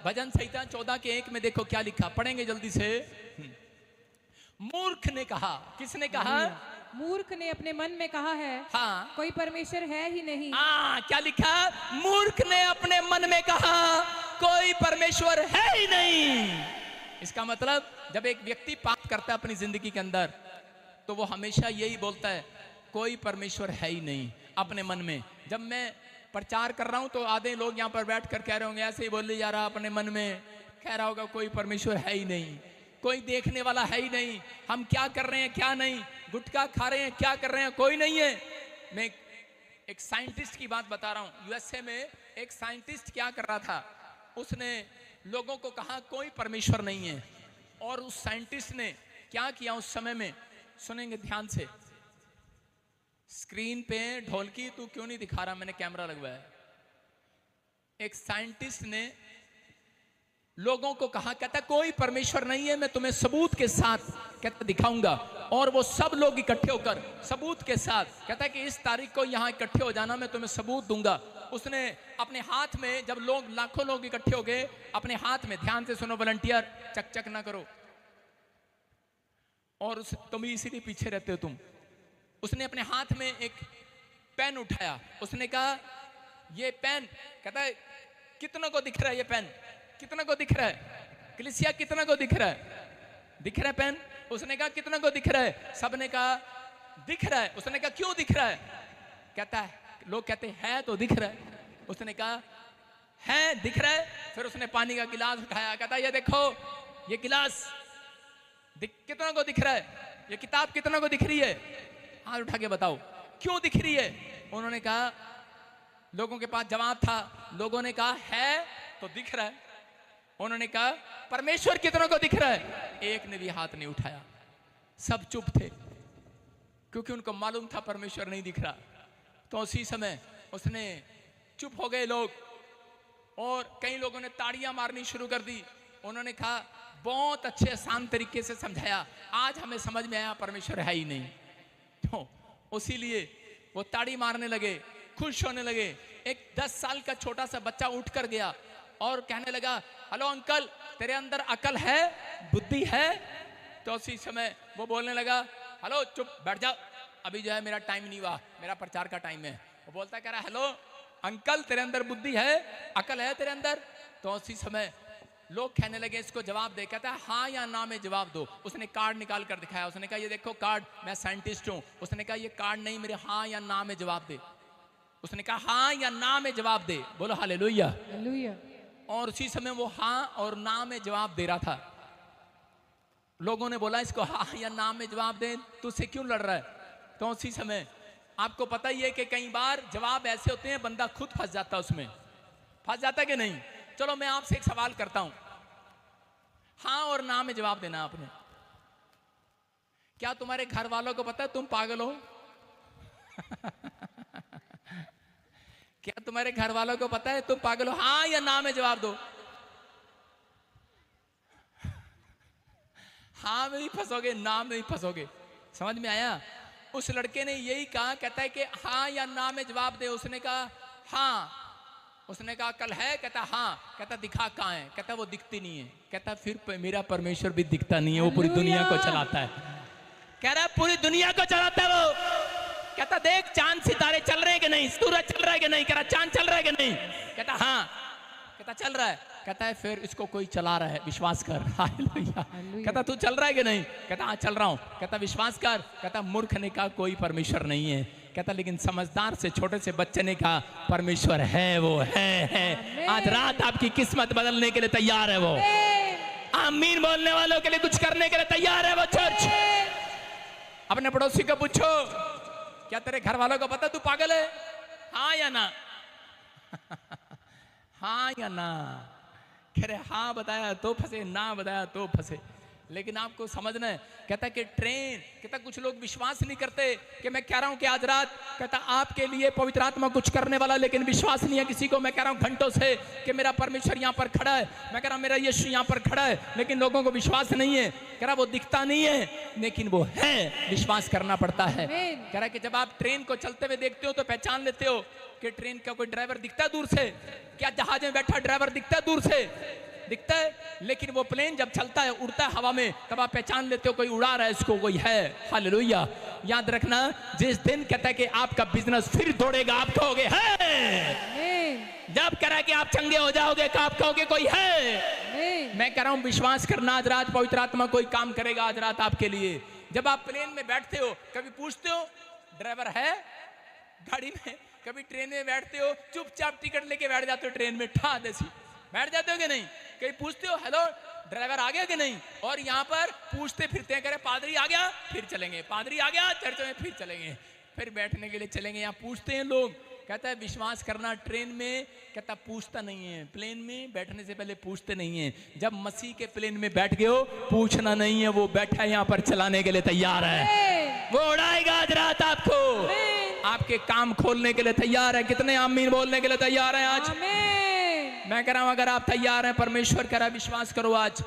भजन संहिता 14 के 1 में देखो क्या लिखा, पढ़ेंगे जल्दी से। मूर्ख ने कहा, किसने कहा? मूर्ख ने अपने मन में कहा है, हाँ, कोई परमेश्वर है ही नहीं। क्या लिखा? मूर्ख ने अपने मन में कहा कोई परमेश्वर है ही नहीं। इसका मतलब जब एक व्यक्ति पाप करता है अपनी जिंदगी के अंदर, तो वो हमेशा यही बोलता है कोई परमेश्वर है ही नहीं अपने मन में। जब मैं प्रचार कर रहा हूं तो आधे लोग यहाँ पर बैठ कर कह रहे होंगे, ऐसे ही बोले जा रहा अपने मन में, कह रहा होगा कोई परमेश्वर है ही नहीं, कोई देखने वाला है ही नहीं, हम क्या कर रहे हैं क्या नहीं, गुटखा खा रहे हैं क्या कर रहे हैं, कोई नहीं है। मैं एक साइंटिस्ट की बात बता रहा हूं। यूएसए में एक साइंटिस्ट क्या कर रहा था, उसने लोगों को कहा कोई परमेश्वर नहीं है। और उस साइंटिस्ट ने क्या किया उस समय में, सुनेंगे ध्यान से। स्क्रीन पे ढोलकी तू क्यों नहीं दिखा रहा, मैंने कैमरा लगवाया। एक साइंटिस्ट ने लोगों को कहा, कहता कोई परमेश्वर नहीं है, मैं तुम्हें सबूत के साथ कहता दिखाऊंगा। और वो सब लोग इकट्ठे होकर सबूत के साथ कहता कि इस तारीख को यहां इकट्ठे हो जाना, मैं तुम्हें सबूत दूंगा। उसने अपने हाथ में, जब लोग लाखों लोग इकट्ठे हो गए, अपने हाथ में, ध्यान से सुनो वॉलंटियर, चक चक ना करो और तुम इसीलिए पीछे रहते हो तुम। उसने अपने हाथ में एक पेन उठाया, उसने कहा ये पेन, कहता है कितनों को दिख रहा है ये पेन, कितना को दिख रहा है कलीसिया, कितना को दिख रहा है, दिख रहा है पेन? उसने कहा कितना को दिख रहा है? सबने कहा दिख रहा है। उसने कहा क्यों दिख रहा है? कहता है, लोग कहते हैं तो दिख रहा है। उसने कहा है दिख रहा है। फिर उसने पानी का गिलास उठाया, कहता ये देखो ये गिलास कितना को दिख रहा है, ये किताब कितना को दिख रही है, हाथ उठा के बताओ क्यों दिख रही है? उन्होंने कहा, लोगों के पास जवाब था, लोगों ने कहा है तो दिख रहा है। उन्होंने कहा परमेश्वर कितनों को दिख रहा है? एक ने भी हाथ नहीं उठाया, सब चुप थे, क्योंकि उनको मालूम था परमेश्वर नहीं दिख रहा। तो उसी समय उसने, चुप हो गए लोग और कई लोगों ने ताड़ियां मारनी शुरू कर दी। उन्होंने कहा बहुत अच्छे आसान तरीके से समझाया, आज हमें समझ में आया परमेश्वर है ही नहीं। तो उसीलिए वो ताड़ी मारने लगे, खुश होने लगे। एक 10 साल का छोटा सा बच्चा उठ कर गया और कहने लगा, हेलो अंकल, तेरे अंदर अकल है, बुद्धि है? तो उसी समय वो बोलने लगा, हेलो चुप बैठ जाओ, अभी जो है मेरा टाइम नहीं हुआ, मेरा प्रचार का टाइम है। वो बोलता कह रहा, हेलो अंकल, तेरे अंदर बुद्धि है, अकल है तेरे अंदर? तो उसी समय लोग कहने लगे इसको जवाब दे, कहता है हाँ या ना में जवाब दो। उसने कार्ड निकाल कर दिखाया, उसने कहा ये देखो कार्ड, मैं साइंटिस्ट हूं। उसने कहा ये कार्ड नहीं, मेरे हाँ या ना में जवाब दे। उसने कहा हाँ या ना में जवाब दे, बोलो हालेलुया। हालेलुया। और उसी समय वो हाँ और ना में जवाब दे रहा था। लोगों ने बोला इसको हाँ या ना में जवाब दे, तुझसे क्यों लड़ रहा है? तो उसी समय आपको पता ही है कि कई बार जवाब ऐसे होते हैं बंदा खुद फंस जाता है, उसमें फंस जाता है कि नहीं? चलो मैं आपसे एक सवाल करता हूं, हाँ और ना में जवाब देना आपने। क्या तुम्हारे घर वालों को पता है तुम पागल हो? क्या तुम्हारे घर वालों को पता है तुम पागल हो? हाँ या ना में जवाब दो। हाँ में भी फंसोगे, ना में भी फंसोगे। समझ में आया? उस लड़के ने यही कहा, कहता है कि हाँ या ना में जवाब दे। उसने कहा हाँ। उसने कहा कल है? कहता हाँ। कहता दिखा कहाँ है? कहता वो दिखती नहीं है। कहता फिर मेरा परमेश्वर भी दिखता नहीं है, वो पूरी दुनिया को चलाता है। कह रहा पूरी दुनिया को चलाता है वो। कहता देख चांद सितारे चल रहे हैं कि नहीं, सूरज चल रहा है कि नहीं? कह रहा चांद चल रहा है कि नहीं? कहता हाँ। कहता चल रहा है। कहता है फिर इसको कोई चला रहा है, विश्वास कर। हालेलुया। कहता तू चल रहा है कि नहीं? कहता हाँ चल रहा हूं। कहता विश्वास कर। कहता मूर्ख ने कहा कोई परमेश्वर नहीं है। कहता लेकिन समझदार से छोटे से बच्चे ने कहा परमेश्वर है, वो है। आज रात आपकी किस्मत बदलने के लिए तैयार है वो। आमीन बोलने वालों के लिए कुछ करने के लिए तैयार है वो चर्च। अपने पड़ोसी को पूछो, क्या तेरे घर वालों को पता तू पागल है? हाँ या ना? हाँ या ना? कह रहे हाँ बताया तो फंसे, ना बताया तो फंसे। लेकिन आपको समझना है, कहता कि ट्रेन, कहता कुछ लोग विश्वास नहीं करते कि मैं कह रहा हूं कि आज रात, कहता आपके लिए पवित्र आत्मा कुछ करने वाला, लेकिन विश्वास नहीं है किसी को। मैं कह रहा हूं घंटों से कि मेरा परमेश्वर यहां पर खड़ा है, मैं कह रहा हूं मेरा यीशु यहां पर खड़ा है, लेकिन लोगों को विश्वास नहीं है। कह रहा वो दिखता नहीं है, लेकिन वो है, विश्वास करना पड़ता है। कह रहा कि जब आप ट्रेन को चलते हुए देखते हो तो पहचान लेते हो कि ट्रेन का कोई ड्राइवर दिखता है दूर से? क्या जहाज में बैठा ड्राइवर दिखता है दूर से? दिखता है, लेकिन वो प्लेन जब चलता है, उड़ता है हवा में, तब आप पहचान लेते हो कोई उड़ा रहा है इसको, कोई है। हालेलुया। याद रखना, जिस दिन कहता है कि आपका बिजनेस फिर दौड़ेगा, आप कहोगे है। आमीन। जब कह रहा है कि आप चंगे हो जाओगे, आप कहोगे कोई है। आमीन। मैं कह रहा हूं विश्वास करना, आज रात पवित्र आत्मा कोई काम करेगा आज रात आपके लिए। जब आप प्लेन में बैठते हो, कभी पूछते हो ड्राइवर है गाड़ी में? कभी ट्रेन में बैठते हो, चुपचाप टिकट लेके बैठ जाते हो ट्रेन में, ठा देसी बैठ जाते हो कि नहीं? कहीं पूछते हो हेलो ड्राइवर आ गया कि नहीं? और यहाँ पर पूछते फिरते हैं, कह रहे पादरी आ गया, फिर चलेंगे, पादरी आ गया चर्च में, फिर चलेंगे, फिर बैठने के लिए चलेंगे। यहाँ पूछते हैं लोग। कहता है विश्वास करना, ट्रेन में कहता पूछता नहीं है, प्लेन में बैठने से पहले पूछते नहीं है। जब मसीह के प्लेन में बैठ गए हो, पूछना नहीं है, वो बैठा है यहाँ पर चलाने के लिए तैयार है। वो उड़ाएगा आज रात आपको, आपके काम खोलने के लिए तैयार है। कितने आमीन बोलने के लिए तैयार है आज? आमीन। मैं कह रहा हूं अगर आप तैयार हैं, परमेश्वर कह रहा है विश्वास करो आज।